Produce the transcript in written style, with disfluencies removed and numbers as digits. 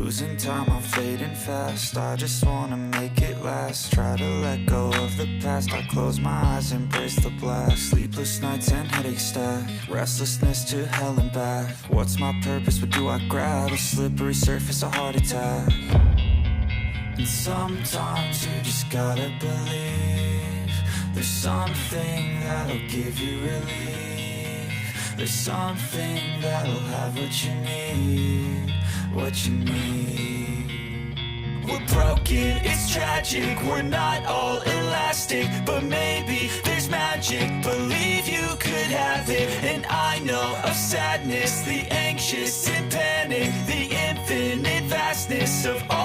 Losing time, I'm fading fast. I just wanna make it last. Try to let go of the past. I close my eyes, embrace the blast. Sleepless nights and headaches stack. Restlessness to hell and back. What's my purpose? What do I grab? A slippery surface, a heart attack. And sometimes you just gotta believe there's something that'll give you relief. There's something that'll have what you need, what you need. We're broken, it's tragic, we're not all elastic, but maybe there's magic. Believe you could have it, and I know of sadness, the anxious and panic, the infinite vastness of all